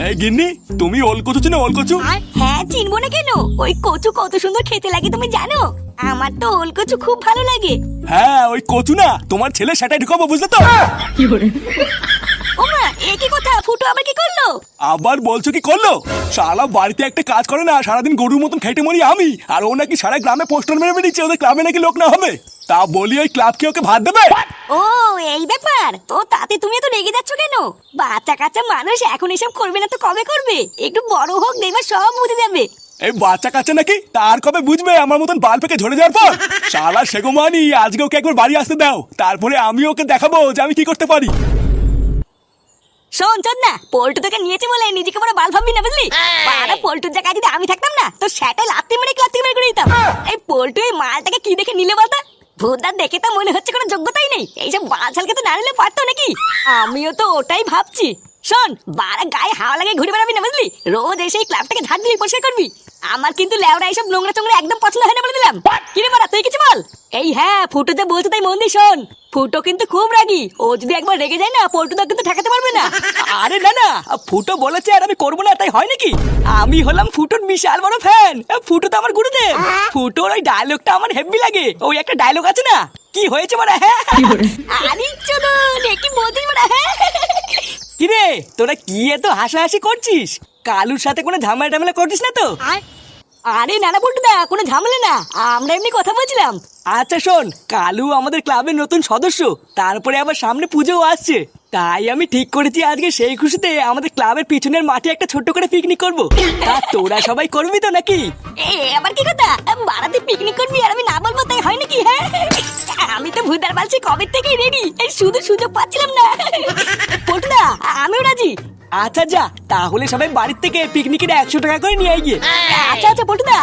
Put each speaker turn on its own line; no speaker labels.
এই গিন্নি, তুমি ওল কচু চিনো? ওল কচু?
হ্যাঁ, চিনবো না কেন? ওই কচু কত সুন্দর খেতে লাগে তুমি জানো? আমার তো ওল কচু খুব ভালো লাগে।
হ্যাঁ, ওই কচু না তোমার ছেলে সেটাই ঢুকাবো, বুঝলে তো?
ওমা, এ কি কথা? ফুটো আবার কি করলো?
আবার বলছো কি করলো? শালা বাড়িতে একটা কাজ করে না, সারাদিন গরুর মতন খেটে মরি আমি, আর ও নাকি সারা গ্রামে পোস্টার মেরে বেরিয়েছে ওদের ক্লাবে নাকি লোক না হবে। তা বলি ওই ক্লাব কি ওকে ভাত দেবে?
ও, এই ব্যাপার তো। তাতে তুমি এত রেগে যাচ্ছ কেন? বাচ্চা কাচ্চা মানুষ এখন এসব করবে না তো কবে করবে? একটু বড় হোক, দেখবা সব বুঝে যাবে।
এই বাচ্চা কাচ্চা নাকি তার কবে বুঝবে আমার মতন বাল পেকে ঝরে যাওয়ার পর? শালা সেগোমানি, আজকে ওকে একবার বাড়ি আসতে দাও, তারপরে আমি ওকে দেখাবো যে আমি কি করতে পারি।
শোন চোদ না, পল্টু তোকে নিয়েছে বলে নিজেকে বড় বাল ভাববি না, বুঝলি? পাড়া পল্টুর জায়গায় যদি আমি থাকতাম না, তো সেটাই লাত্তি মেরে ক্লাব থেকে বের করে দিতাম। এই পল্টু এই মালটাকে কি দেখে নিলে বলতো? ভূতদার দেখে তো মনে হচ্ছে কোনো যোগ্যতাই নেই। এইসব বালছালকে তো না নিলে পারতো নাকি? আমিও তো ওটাই ভাবছি। শোন, বাড়া গায়ে হাওয়া লাগে ঘুরে বেড়াবি না, বুঝলি? রোজ এসে এই ক্লাবটাকে ঝাড় দিয়ে পরিষ্কার করবি। আমার কিন্তু লেওরা এইসব নোংরা চোংরা একদম পছন্দ হয় না বলে দিলাম। কিরে বাড়া, তুই কিছু বল। এই হ্যাঁ, ফুটো যে বলছো তাই মন দিয়ে শোন। ফুটো কিন্তু খুব রাগী, ও যদি একবার রেগে যায় না, পল্টুদা কিন্তু ঠেকাতে পারবে না।
আরে না না, ফুটো বলেছে আর আমি করবো না তাই হয় নাকি? আমি হলাম ফুটোর বিশাল বড় ফ্যান। ফুটো তো আমার গুরুদেব। ফুটোর ওই ডায়লগটা আমার হেভি লাগে। ওই একটা ডায়লগ আছে না, কি হয়েছে বড়া? হ্যাঁ
আরে চোদন, এ কি বলছিস বড়া? হ্যাঁ,
কিরে তোরা কি এত হাসাহাসি করছিস? কালুর সাথে কোনো ঝামেলা টামেলা করছিস না তো?
আরে না না পল্টুদা, কোনো ঝামেলা না, আমরা এমনি কথা বলছিলাম।
আচ্ছা শোন, কালু আমাদের ক্লাবের নতুন সদস্য, তারপরে আবার সামনে পুজোও আসছে, তাই আমি ঠিক করেছি আজকে সেই খুশিতে আমাদের ক্লাবের পিছনের মাঠে একটা ছোট্ট করে পিকনিক করব। তা তোরা সবাই করবি তো নাকি?
এ আবার কি কথা? বাড়াতে পিকনিক করবি আর আমি না বলবো তাই হয় নাকি? হ্যাঁ, আমি তো ভূতার বালছি কবে থেকেই রেডি, এই শুধু সুযোগ পাচ্ছিলাম না। পল্টুদা, আমিও রাজি।
আচ্ছা যা, তাহলে সবাই বাড়ির থেকে পিকনিকের 100 টাকা করে নিয়ে গিয়ে।
আচ্ছা আচ্ছা পল্টুদা।